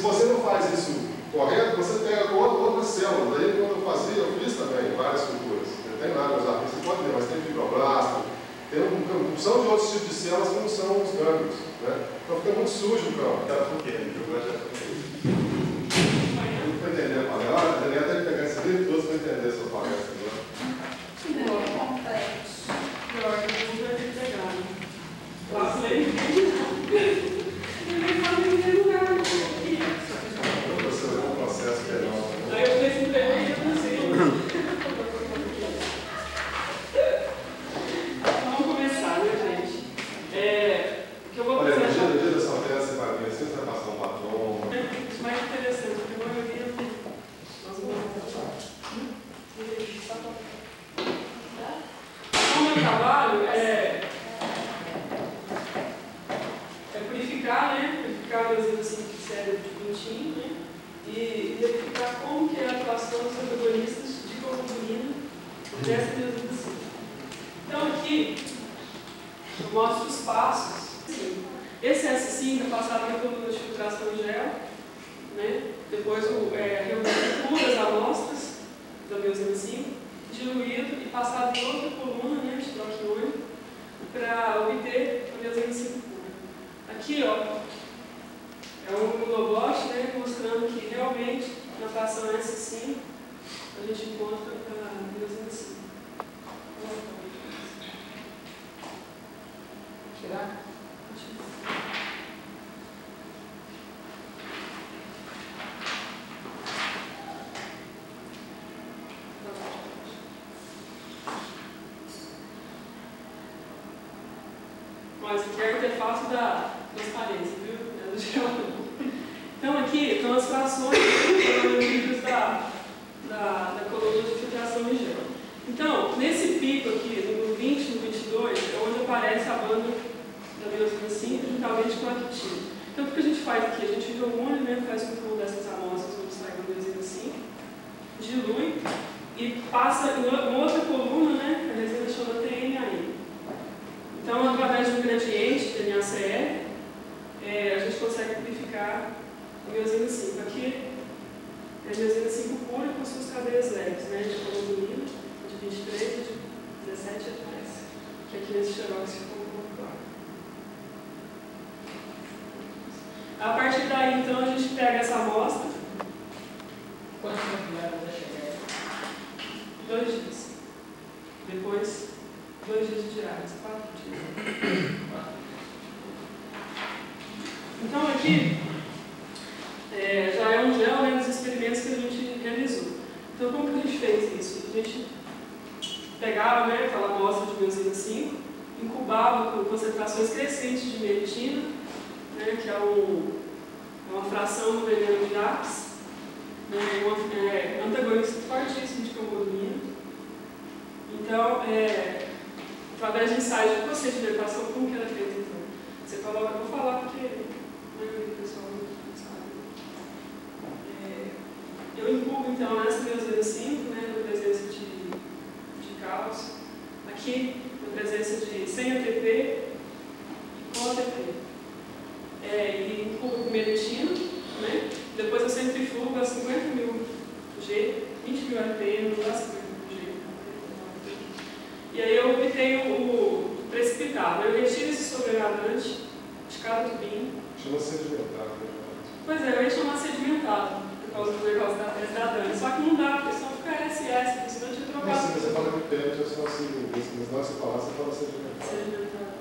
você não faz isso correto, você pega outras células. Aí quando eu fiz também várias culturas. Eu tenho lá meus arquivos, você pode ver, mas tem fibroblasto, tem uma opção de outros tipos de células que não são os gânglios, né? Então fica muito sujo o campo. Por quê? Não estou entendendo a palestra. A Daniela tem que pegar esse livro todo para entender essa palestra. Mas aqui é a interface da transparência, viu? Então aqui estão as frações da coluna de filtração em gel. Então, nesse pico aqui, no 20 e no 22, é onde aparece a banda da miosina 5 juntamente com a quitina. Então, o que a gente faz aqui? A gente reúne, né, faz um pouco dessas amostras onde sai a miosina 5, dilui e passa em outra coluna, né, a resina chama TNAI. Então, através de um gradiente, NaCl, a gente consegue purificar a miosina 5. Aqui é a miosina 5 pura com suas cadeias leves, né, de colomina, de 23 e de 17 atrás, que aqui nesse xerox ficou um pouco claro. A partir daí, então, a gente pega essa amostra. Quanto tempo leva para chegar? 2 dias. Depois, 2 dias de diários, 4 dias. Então, aqui, já é um gel, né, dos experimentos que a gente realizou. Então, como que a gente fez isso? A gente pegava, né, aquela amostra de miosina 5, incubava com concentrações crescentes de melitina, né, que é uma fração do veneno de Apis, né, um antagonista fortíssimo de cambolina. Então, através de ensaios de processo de derivação, como que era feito então? Você coloca, vou falar porque a maioria do pessoal não sabe. Eu incubo então essa miosina 5, né, na presença de cálcio, aqui na presença de sem ATP e com ATP. E incubo com melitina, né? Depois eu centrifugo a 50.000 G, 20.000 RPM, não dá 50.000 G. E aí eu obtenho o precipitado. Eu retiro esse sobrenadante de cada tubinho. Chama sedimentado. Pois é, eu ia chamar sedimentado, por causa do negócio da degradante. Só que não dá, porque senão fica SS, senão eu tinha trocado. Não, você fala que perde, eu só assim, mas na hora que você falar, você fala sedimentado. Sedimentado.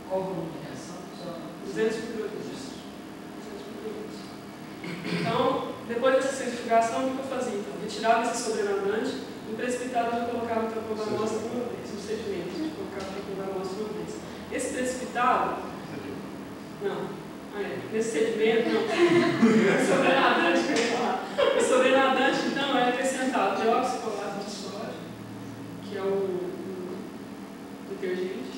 Qual o volume de reação? 200 microlitros. Então, depois dessa centrifugação, o que eu fazia? Então, retirava esse sobrenadante, no precipitado eu colocava o tampão da amostra uma vez, no sedimento, eu colocava o tampão da amostra uma vez. Esse precipitado, não, nesse sedimento, não, o sobrenadante que eu ia falar. O sobrenadante, então, é acrescentado de oxicolato de sódio, que é o detergente,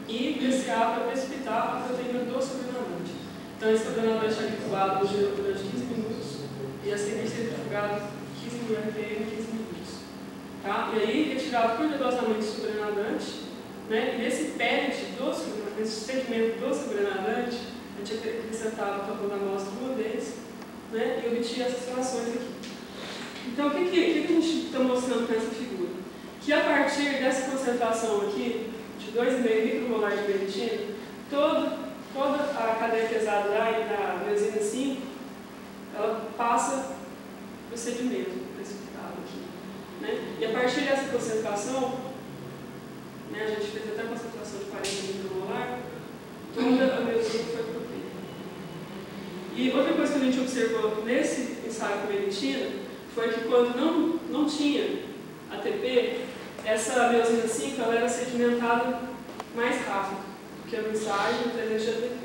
e nesse ar para precipitar a proteína do sobrenadante. Então, esse sobrenadante é incubado no gelo durante 15 minutos e a seguir centrifugado 15.000 RPM em 15 minutos. Tá? E aí, retirado cuidadosamente o sobrenadante, né? E nesse pellet, nesse segmento do sobrenadante, a gente acrescentava o tampão da amostra uma vez, né? E obtinha essas frações aqui. Então, o que a gente está mostrando com essa figura? Que a partir dessa concentração aqui, de 2,5 micromolar de meritina, toda a cadeia pesada da miosina 5, ela passa para o sedimento precipitado aqui, né? E a partir dessa concentração, né, a gente fez até a concentração de 40 micromolar, toda a miosina foi para o P. E outra coisa que a gente observou nesse ensaio com meritina foi que quando não tinha ATP, essa miosina 5 ela era sedimentada mais rápido do que no ensaio no presente de ATP.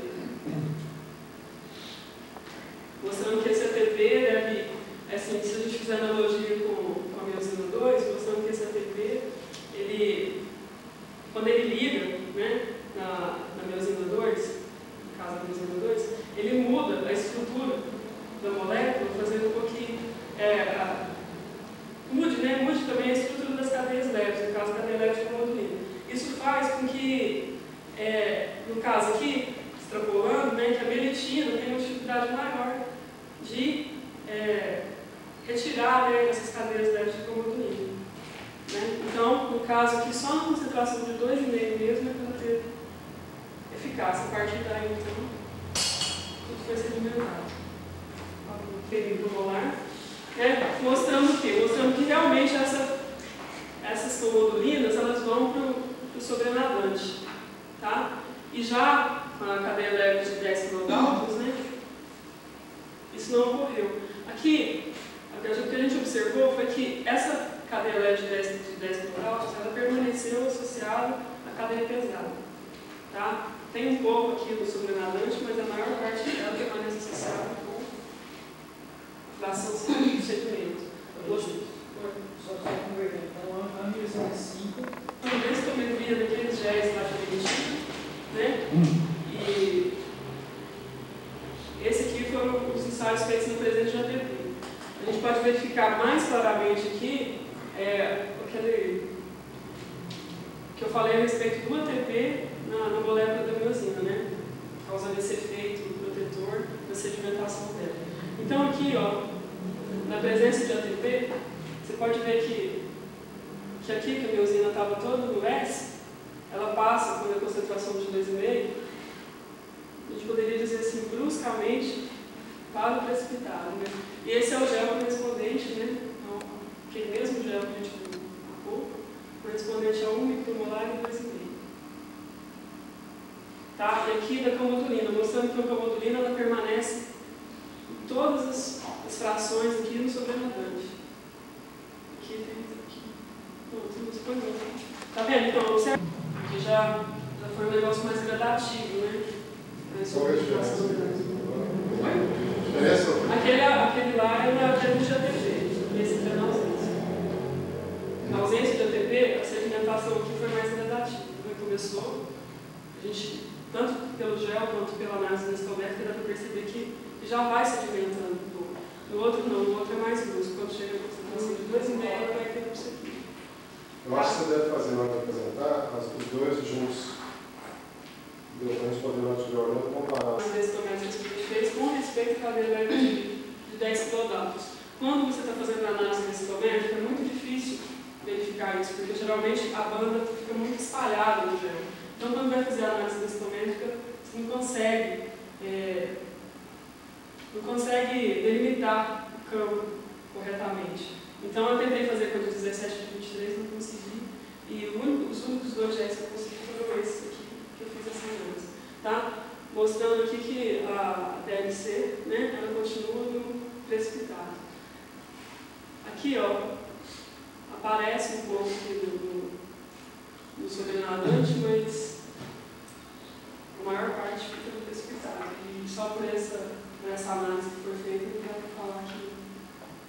Mostrando que esse ATP deve, assim, se a gente fizer analogia com a miosina 2, mostrando que esse ATP, quando ele liga, né, na miosina 2, no caso da miosina 2, ele muda a estrutura da molécula, fazendo com que mude também a estrutura das cadeias leves, no caso, a cadeia leve de cromodulina. Isso faz com que, no caso aqui, extrapolando, né, que a melitina tem uma dificuldade maior de retirar, né, essas cadeias leves de cromodulina. Né? Então, no caso aqui, só na concentração de 2,5 mesmo é que ela teve eficácia. A partir daí, então, tudo foi sedimentado. Micromolar. Né? Mostrando o quê? Mostrando que realmente essas cromodulinas elas vão para o sobrenadante. Tá? E já a cadeia leve de 10 kilodaltons, né? Isso não ocorreu. Aqui, o que a gente observou foi que essa cadeia leve de 10 kilodaltons ela permaneceu associada à cadeia pesada. Tá? Tem um pouco aqui no sobrenadante, mas a maior parte dela permanece associada com fração do sedimento. Só para converter, então a miosina 5. Uma estometria daqueles géis lá de meritina, né? E esse aqui foram os ensaios feitos no presente de ATP. A gente pode verificar mais claramente aqui aquele que eu falei a respeito do ATP na molécula da miosina, né? Causando esse efeito protetor da sedimentação dela. Então aqui, ó, na presença de ATP, você pode ver que aqui que a miosina estava toda no S, ela passa, quando a concentração de 2,5, a gente poderia dizer assim, bruscamente, para o precipitado. Né? E esse é o gel correspondente, né? Então, aquele mesmo gel que a gente viu há pouco, correspondente a 1 micromolar e 2,5. Tá? E aqui da cromodulina, mostrando que a cromodulina ela permanece em todas as frações aqui no sobrenadante. Aqui tem aqui. Tá vendo? Então, observa. Aqui já foi um negócio mais gradativo, né? Qual é a diferença? Aquele lá é a ausência de ATP. Esse aqui é na ausência. Na ausência de ATP, a sedimentação aqui foi mais gradativa. Né? Começou, a gente, tanto pelo gel quanto pela análise densitométrica, dá para perceber que já vai sedimentando um pouco. No outro não, no outro é mais brusco. Quando chega a concentração de 2,5, vai ter isso aqui. Eu acho que você deve fazer na hora de apresentar os dois juntos. A gente poder lá estiver olhando e comparar. As densitométricas que a gente fez com respeito à cadeia leve de 10 kilodaltons. Quando você está fazendo a análise densitométrica, é muito difícil verificar isso, porque geralmente a banda fica muito espalhada no gel. Então, quando vai fazer a análise densitométrica, você não consegue delimitar o campo corretamente. Então, eu tentei fazer com a de 17 e 23, não consegui. E os únicos dois géis que eu consegui foram esses aqui, que eu fiz essa análise. Tá? Mostrando aqui que a DLC, né, ela continua no precipitado. Aqui, ó, aparece um pouco aqui no sobrenadante, mas a maior parte fica no precipitado. E só por essa análise que foi feita, não dá para falar aqui.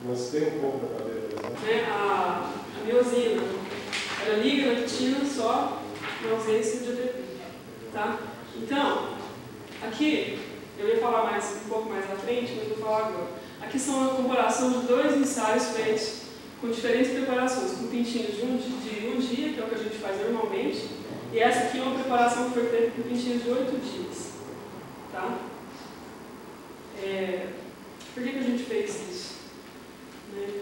Mas tem um pouco da cadeia presente. A miosina, ela liga na quitina só na ausência de ATP. Tá? Então, aqui, eu ia falar um pouco mais à frente, mas vou falar agora. Aqui são a comparação de dois ensaios feitos com diferentes preparações, com pintinhos de um dia, que é o que a gente faz normalmente, e essa aqui é uma preparação que foi feita com pintinhos de 8 dias. Tá? Por que a gente fez isso? Né?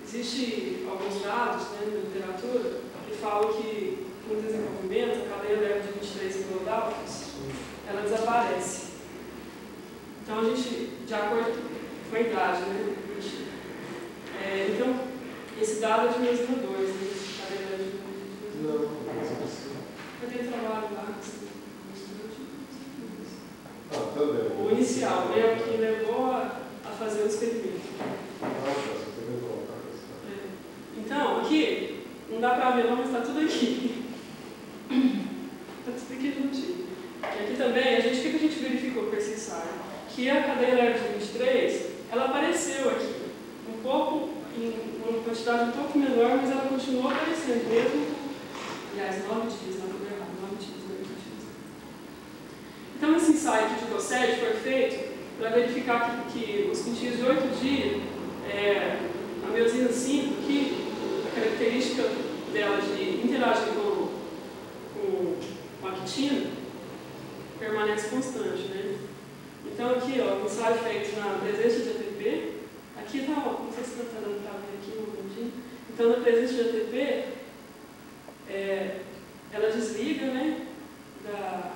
Existem alguns dados, né, na literatura que falam que no desenvolvimento, a cadeia leve de 23 quilodaltons, ela desaparece. Então a gente, de acordo com a idade, né? Então, esse dado é de 2002, né? Cadeia leve de 2002. Eu tenho trabalho lá, o inicial, né? O que levou a fazer o experimento. Então, aqui, não dá para ver não, mas está tudo aqui. Está tudo aqui juntinho. E aqui também, o que a gente verificou com esse ensaio? Que a cadeia leve de 23, ela apareceu aqui, um pouco, em uma quantidade um pouco menor, mas ela continuou aparecendo mesmo. Aliás, 9 dias, não estou errado, 9 dias, né? Então, esse ensaio aqui de Gosset foi feito para verificar que os pintinhos de 8 dias, a miosina 5, que a característica dela de interagir com a actina permanece constante, né? Então, aqui, ó, o ensaio feito na presença de ATP, aqui está, não sei se está dando para ver aqui um momentinho. Então, na presença de ATP, ela desliga, né, da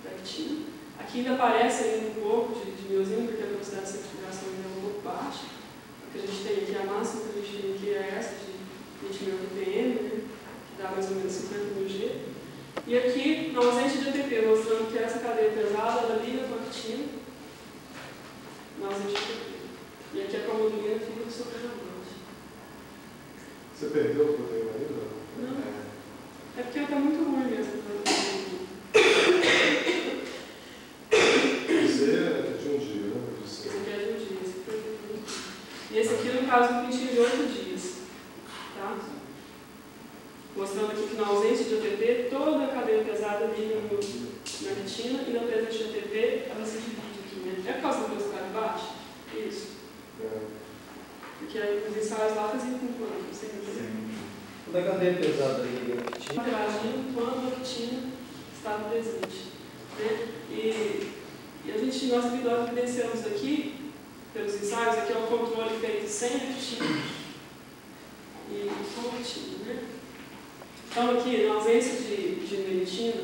actina. Aqui ainda aparece ainda um pouco de miosina, porque a velocidade de centrifugação ainda é um pouco baixa. O que a gente tem aqui, a máxima que a gente tem aqui é essa de 20.000 ppm, né, que dá mais ou menos 50.000 G. E aqui, na ausência de ATP, mostrando que essa cadeia pesada, ela liga com a actina, na ausência de ATP. E aqui a cromolina fica do sobrenadante. Você perdeu o proteína ainda? Não. É porque está muito ruim mesmo. Esse é de um dia, né? Esse aqui é de um dia. Esse aqui é de um dia. E esse aqui, no caso, um pintinho de 8 dias. Tá? Mostrando aqui que na ausência de ATP, toda a cadeia pesada liga na retina e na presença de ATP, ela se divide aqui, né? É por causa da velocidade baixa? Isso. Porque aí os ensaios lá faziam com quanto? Sim. Quando a cadeia pesada liga a actina? Interagindo quando a actina estava presente. Né? Nós evidenciamos aqui, pelos ensaios, aqui é o controle feito sem actina e com actina, né? Então aqui, na ausência de meritina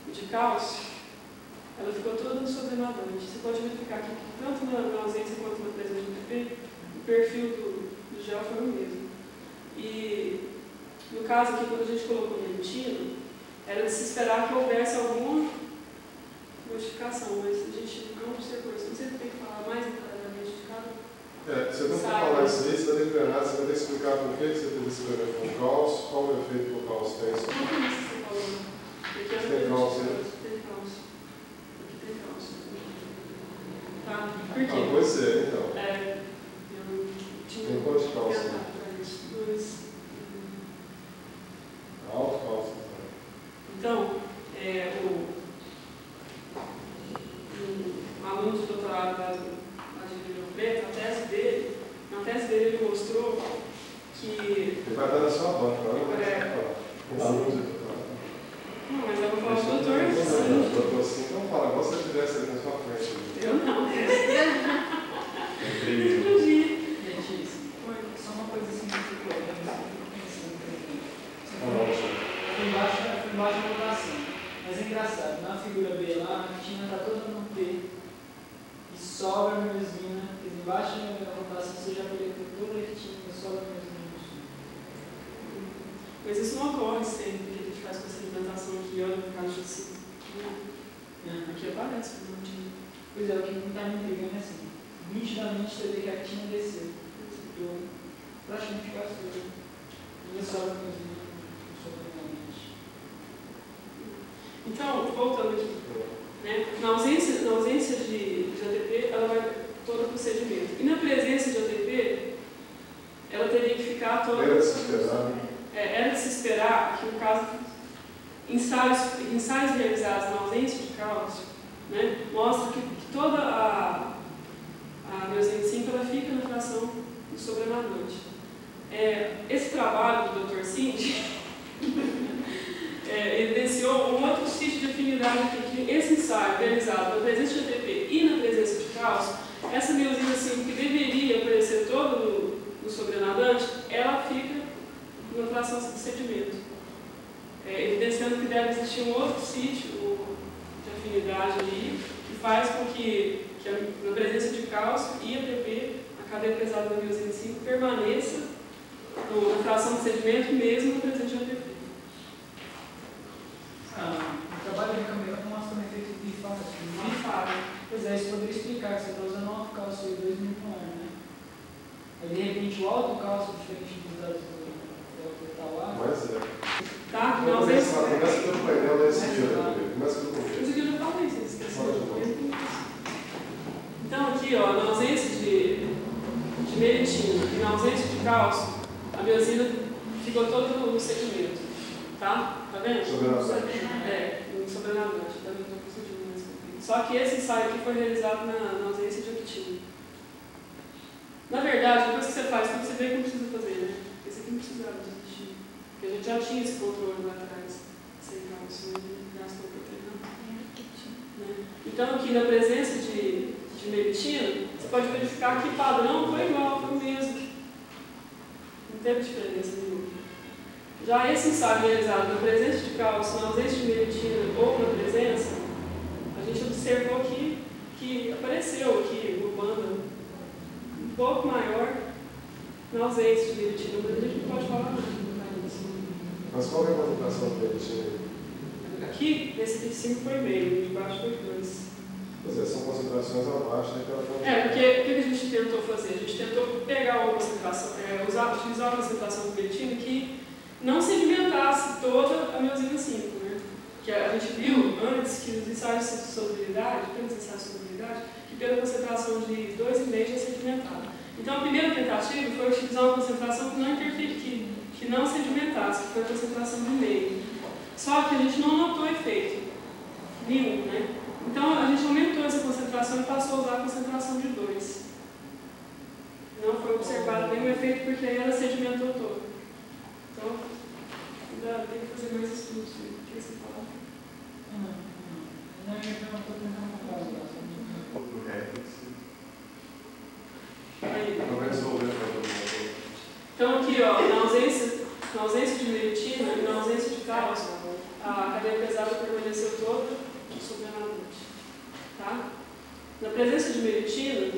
e de cálcio, ela ficou toda no sobrenadante. Você pode verificar aqui que tanto na ausência quanto na presença de ATP, o perfil do gel foi o mesmo. E no caso aqui, quando a gente colocou meritina, era de se esperar que houvesse alguma modificação, mas a gente não observou isso. Não sei se tem que falar mais detalhadamente de cada. Você não pode falar isso aí, você vai ter que treinar, você vai ter que explicar por que você fez esse experimento com cálcio, qual o efeito que o cálcio tem. Não tem isso que você falou. Tem cálcio, né? Tem cálcio. Aqui tem cálcio. Tá? Por quê? Ah, pode ser, então. Eu tinha. Tem quanto de cálcio? 2. Alto cálcio. Então, um aluno de doutorado lá de Ribeirão Preto, na tese dele ele mostrou que... Ele vai estar na sua banca, não é? Aluno de doutorado. Não, mas eu vou falar do doutor. Doutor, sim. Então fala, igual se você estivesse ali na sua frente. Eu não. Gente, só uma coisa assim que ficou Foi embaixo da anotação. Mas é engraçado, na figura B lá, a retina está toda no P e sobra a miosina, porque embaixo da anotação você já colocou toda a retina e sobra a miosina no sul. Mas isso não ocorre sempre que a gente faz com essa implantação aqui, olha no caso assim. Aqui aparece, não tinha. Pois é, o que não está me intrigando é assim, nitidamente você vê que a retina desceu. Eu praticamente quase tudo. E sobra a miosina. Então, voltando aqui, né? na ausência de ATP, ela vai todo o procedimento. E na presença de ATP, ela teria que ficar toda... Era de se esperar. Era de se esperar que, no caso, ensaios realizados na ausência de cálcio, né, mostram que toda a miosina 5 ela fica na fração do sobrenadante. verdade aqui que esse ensaio realizado na presença de ATP e na presença de cálcio, essa miosina 5 que deveria aparecer toda no sobrenadante, ela fica na fração de sedimento, evidenciando que deve existir um outro sítio de afinidade ali, que faz com que na presença de cálcio e ATP, a cadeia pesada da miosina 5 permaneça na fração de sedimento mesmo na presença de ATP. O trabalho de câmera mostra um efeito bifásico. Pois é, isso poderia explicar que você está usando alto cálcio e 2 mil por ano, né? Aí de repente o alto cálcio, diferente dos dados do tal. Mas é. Tá? Não, começa pelo painel desse dia, né? Começa pelo Esse começo. aqui eu já falei, vocês esqueceram. Então aqui, ó, na ausência de meritina e na ausência de cálcio, a miosina ficou toda no sedimento. Tá? Tá vendo? Sobrenadante. No sobrenadante. Tá vendo? Só que esse ensaio aqui foi realizado na ausência de actina. Na verdade, depois que você faz tudo, você vê que não precisa fazer, né? Esse aqui não precisava existir. Porque a gente já tinha esse controle lá atrás. Sem cálcio, não gastou para treinar. Né? Então aqui na presença de meritina, você pode verificar que o padrão foi igual, foi o mesmo. Não teve diferença nenhuma. Já esse ensaio realizado na presença de cálcio, na ausência de meritina ou na presença, a gente observou que apareceu aqui uma banda um pouco maior na ausência de meritina, mas a gente não pode falar nada. Mas qual é a concentração de meritina? Aqui, nesse de 5 foi meio, de baixo foi 2. Pois é, são concentrações abaixo daquela Porque o que a gente tentou fazer? A gente tentou pegar uma concentração, utilizar uma concentração de meritina que não sedimentasse toda a miosina 5, né? Que a gente viu antes que os ensaios de solubilidade, que pela concentração de 2,5 já sedimentava. Então a primeira tentativa foi utilizar uma concentração que não interferia, que não sedimentasse, que foi a concentração de meio. Só que a gente não notou efeito nenhum, né? Então a gente aumentou essa concentração e passou a usar a concentração de 2. Não foi observado nenhum efeito porque aí ela sedimentou toda. Então, ainda tem que fazer mais estudos. O que você fala? Não, eu não estou tentando comprar. Não vai resolver para todo mundo. Então aqui, ó, na ausência de meritina e na ausência de cálcio, a cadeia pesada permaneceu toda sobrenadante. Tá? Na presença de meritina,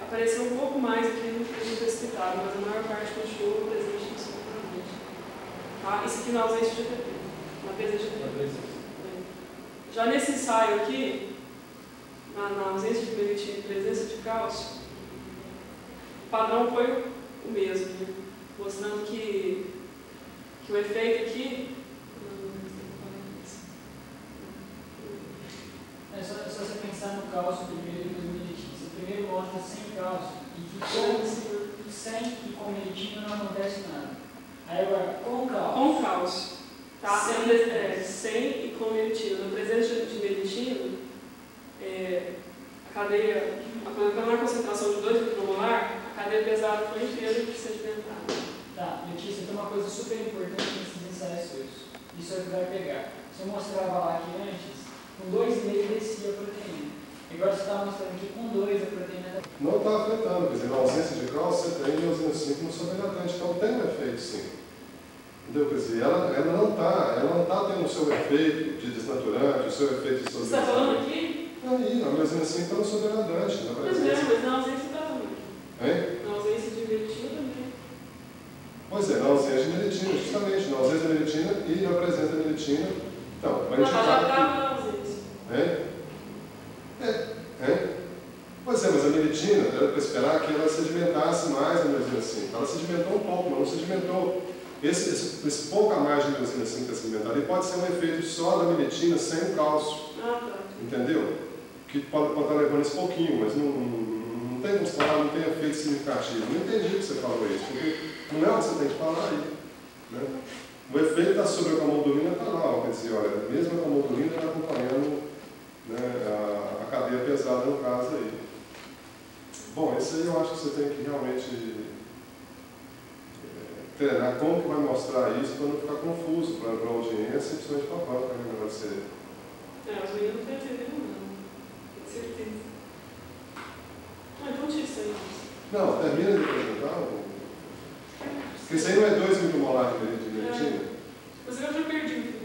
apareceu um pouco mais aqui no precipitado, mas a maior parte continuou presente no sobrenadante. Tá? Isso aqui na ausência de ATP, na presença de ATP. Já nesse ensaio aqui, na ausência de meritina e presença de cálcio, o padrão foi o mesmo, né? Mostrando que o efeito aqui. É só você pensar no cálcio primeiro e depois no meritina. Você primeiro mostra sem cálcio e sem e com meritina não acontece nada. Aí agora, com cálcio. Com cálcio. Tá? Sem e com meritina. Na presença de meritina, a cadeia, na concentração de 2 micromolar, a cadeia pesada foi inteira sedimentada. Tá, Letícia, tem uma coisa super importante nesses ensaios seus. Isso é o que vai pegar. Você mostrava lá que antes, com 2,5 descia a proteína. Agora você está mostrando que com 2 a proteína está. Não está afetando, quer dizer, na ausência de cálcio, você tem miosina 5 no sobrenadante, então tem um efeito sim. Entendeu? Quer dizer, ela não está tendo o seu efeito de desnaturante, o seu efeito de Você está falando aqui? Aí, a miosina 5 está no sobrenadante, na presença. Mas na ausência também. Hein? Na ausência de meritina também. Pois é, na ausência de meritina, justamente, na ausência de meritina e na presença de meritina. Então, vai indicar. Já estava na ausência. Pois é, mas a meritina era para esperar que ela sedimentasse mais a miosina 5. Ela sedimentou um pouco, mas não sedimentou. Esse pouco a mais de miosina 5 que está sedimentada, ele pode ser um efeito só da meritina sem o cálcio. Ah, tá. Entendeu? Que pode estar levando esse pouquinho, mas não tem como falar, não tem efeito significativo. Não entendi que você falou isso, porque não é o que você tem que falar aí. Né? O efeito da sobrecomodulina está lá, ó, quer dizer, olha, mesmo a comodulina está acompanhando, né, a cadeia pesada no caso aí. Bom, esse aí eu acho que você tem que realmente treinar como que vai mostrar isso para não ficar confuso para a audiência, principalmente para a banca, né? Vai ser. Os meninos não estão entendendo, não. Com certeza. Então tira isso aí. Não, termina de apresentar. Porque isso aí não é 2 micromolares de meritina? Mas eu já perdi o fio.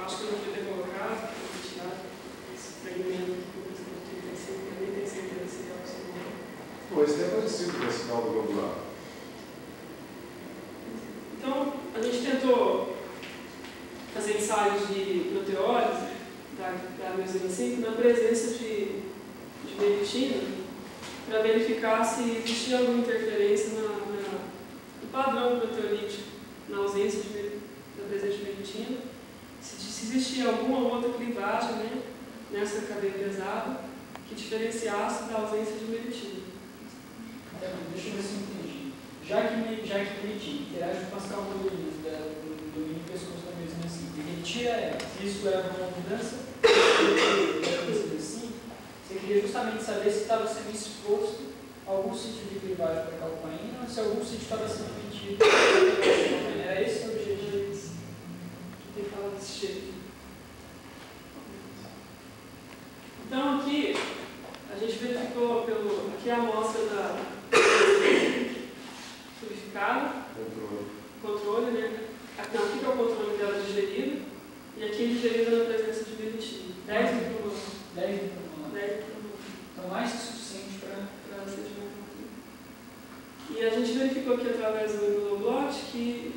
Acho que eu não devia ter colocado, vou tirar esse fragmento aqui, 35, eu nem tenho certeza se é o segundo. Pô, esse é parecido com esse caldo globular. Então, a gente tentou fazer ensaios de proteólise da miosina 5 na presença de meritina para verificar se existia alguma interferência no padrão proteolítico na ausência da presença de meritina, se existia alguma outra clivagem, né, nessa cadeia pesada que diferenciasse da ausência de meritina. Deixa eu ver se eu entendi. Já que meritina interage com as calmodolinas do domínio pescoço da miosina 5 e retira ela, se isso leva a uma mudança da miosina 5, você queria justamente saber se estava sendo exposto a algum sítio de clivagem para a calpaína ou se algum sítio estava sendo mentido para a calpaína. Era esse o objetivo? Tem que falar desse jeito. Então, aqui, a gente verificou aqui a amostra da purificada, controle, né? Aqui é o controle dela digerida, e aqui digerida na presença de meritina. 10 micromolar. 10 micromolar. 10 micromolar. Então, mais que suficiente para sedimentar. E a gente verificou aqui através do imunoblot que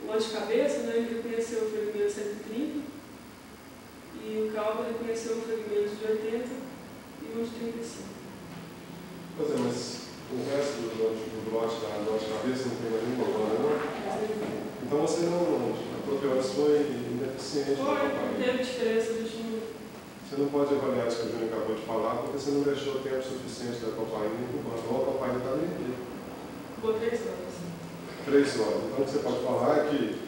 o anticabeça, né, ele reconheceu o fragmento 130 e o caldo reconheceu o fragmento de 80 e o de 35. Pois é, mas o resto do lote da anticabeça não tem mais nenhuma banda, não? Então você não. A proteólise foi ineficiente. Foi, teve diferença, a gente não. Você não pode avaliar isso que o Júnior acabou de falar porque você não deixou tempo suficiente da copaína incubando. Ou a copaína está bem aqui. Ficou 3 horas. 3 horas. Então o que você pode falar é que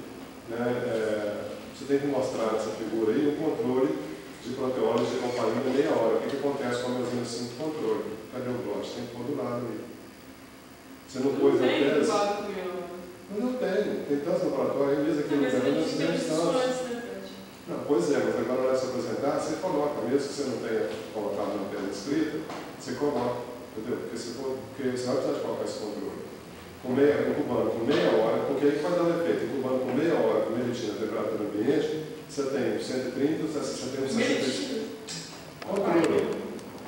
você tem que mostrar nessa figura aí o controle de proteólise de copaína meia hora. O que acontece com a miosina 5 controle? Cadê o blot? Tem que pôr do lado aí. Você não pôs a tese? Mas eu tenho. Tem tantos laboratórios. Aí mesmo aqui no Brasil nós temos. Não, pois é, mas agora na hora de se apresentar, você coloca. Mesmo que você não tenha colocado na tela escrita, você coloca. Entendeu? Porque você vai precisar de colocar esse controle. Incubando com meia hora, porque aí vai dar um efeito. Incubando com meia hora com meritina na temperatura ambiente, você tem 130, você tem 65. Controle.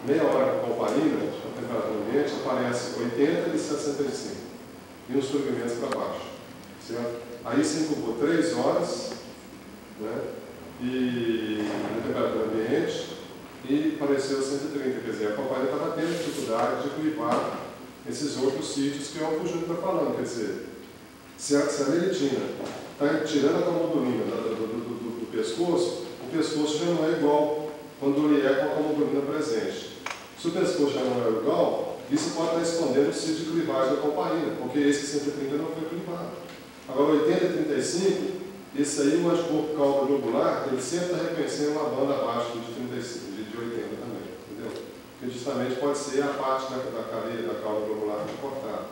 Meia hora com copaína, na temperatura ambiente, aparece 80 e 65. E uns fragmentos para baixo. Certo? Aí você incubou 3 horas, né? E na temperatura ambiente, e apareceu 130. Quer dizer, a copaína estava tendo dificuldade de clivar esses outros sítios que é o que o Júnior está falando. Quer dizer, se a meritina está tirando a comodulina do pescoço, o pescoço já não é igual quando ele é com a comodulina presente. Se o pescoço já não é igual, isso pode estar escondendo o sítio de clivagem da copaína, porque esse 130 não foi clivado. Agora, 80 e 35, esse aí, o anticorpo caldo globular, ele sempre está reconhecendo uma banda abaixo de 35, de 80 também, entendeu? Que justamente pode ser a parte da cadeia da cauda globular cortada.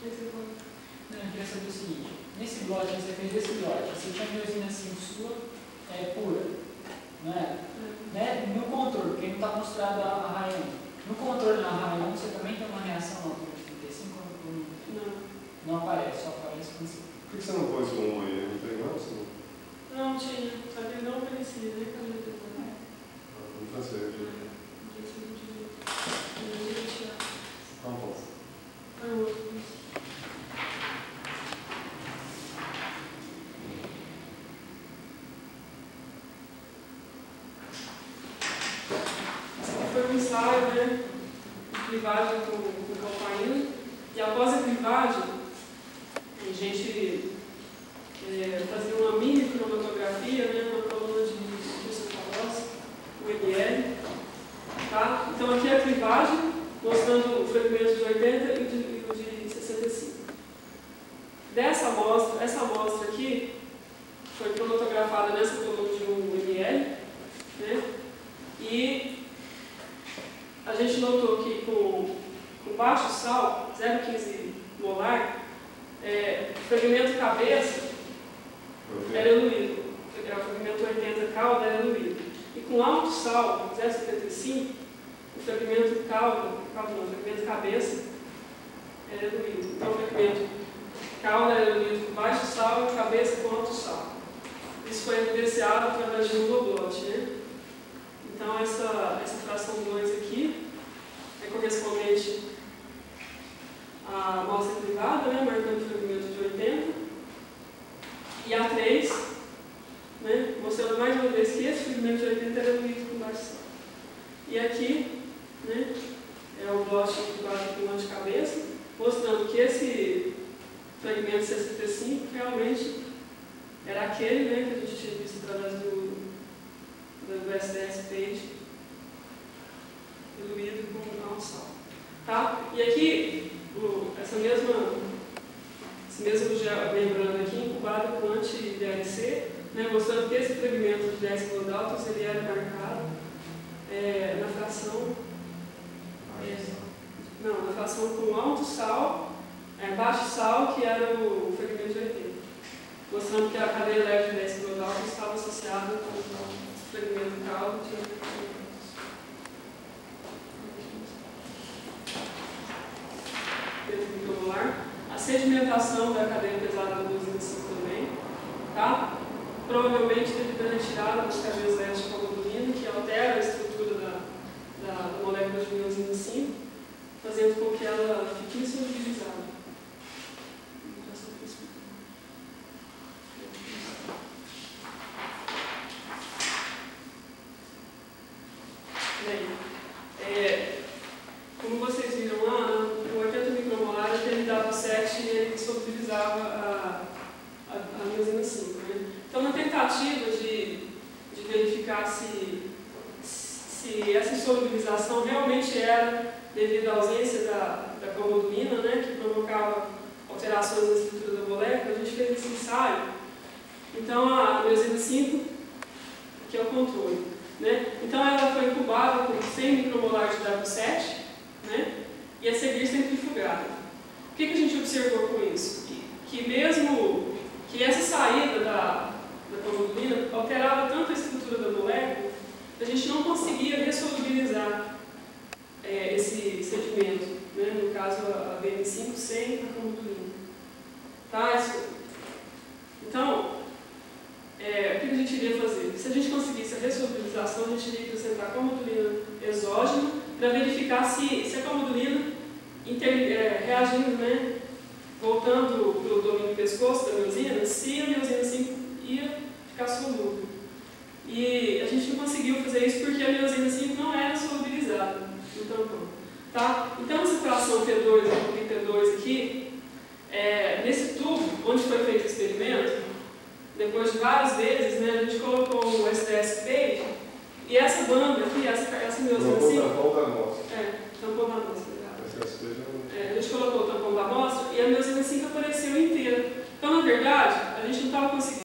Não, eu queria saber o seguinte: nesse blot, você fez esse blot, você tinha a miosina 5 sua pura, não é? Né? No controle, porque não está mostrado a raia 1. No controle na raia 1, você também tem uma reação na altura de 35 ou não aparece, só aparece quando você. Por que você não pôs o 1 aí? Não tem não? Não tinha. Ali não aparecia, nem quando eu tenho. Não transferi. Tá bom. Foi um ensaio, né? De clivagem com copaína. E após a clivagem, a gente fazia uma mini cromatografia, né? Uma coluna de glicosfalose, o ML. Tá? Então aqui é a clivagem, mostrando o fragmento de 80 e o de 65. Essa amostra aqui foi cromatografada nessa coluna de 1 ml, né? E a baixo sal, 0,15 molar, o fragmento cabeça era eluído, o fragmento 80 cauda era eluído. E com alto sal, 0,75, o fragmento fragmento cabeça era eluído. Então o fragmento cauda era eluído com baixo sal e cabeça com alto sal. Isso foi evidenciado através de um Nobloch, né? Então essa fração 2 aqui é correspondente à amostra privada, né, marcando o fragmento de 80, e a 3, né, mostrando mais uma vez que esse fragmento de 80 era eluído com baixo sal. E aqui, né, é o Bloch privado com de cabeça, mostrando que esse fragmento 65 realmente era aquele, né, que a gente tinha visto através do SDS page, diluído com alto sal. Tá? E aqui, esse mesmo membrana aqui, incubado com anti-DLC, né, mostrando que esse fragmento de 10 kilodaltons ele era marcado na fração na fração com alto sal, baixo sal, que era o fragmento de 80. Mostrando que a cadeia leve de 10 kilodaltons estava associada com o fragmento caldo de 80 kilodaltons. A sedimentação da cadeia pesada da usina também, tá? Provavelmente devido à retirada das cadeias leves de palmodulina, que altera a estrutura da molécula de miosina 5, fazendo com que ela fique insolubilizada. Como vocês viram lá, com 80 micromolar, ele dava 7 e ele solubilizava a miosina 5. Né? Então, na tentativa de verificar se essa insolubilização realmente era devido à ausência da palmodulina, né, que provocava alterações na estrutura da molécula, a gente fez esse ensaio. Então, a miosina 5, aqui é o controle. Né? Então, ela foi incubada com 100 micromolar de W7, né? E a seguir centrifugada. O que a gente observou com isso? Que mesmo que essa saída da palmodulina alterava tanto a estrutura da molécula, a gente não conseguia ressolubilizar esse sedimento, né? No caso a BM5 sem a palmodulina. Tá? Então, o que a gente iria fazer? Se a gente conseguisse a ressolubilização, a gente iria acrescentar a palmodulina exógena para verificar se a palmodulina reagindo, né, voltando para o domínio pescoço da miosina, se a miosina 5 ia ficar solúvel. E a gente não conseguiu fazer isso porque a miosina 5 não era solubilizada no tampão. Tá? Então, essa fração P2 e P2 aqui, nesse tubo onde foi feito o experimento, depois de várias vezes, né, a gente colocou o SDS page e essa banda aqui, essa miosina 5... O tampão da amostra. Tampão da amostra. A gente colocou o tampão da amostra e a miosina 5 apareceu inteira. Então, na verdade, a gente não estava conseguindo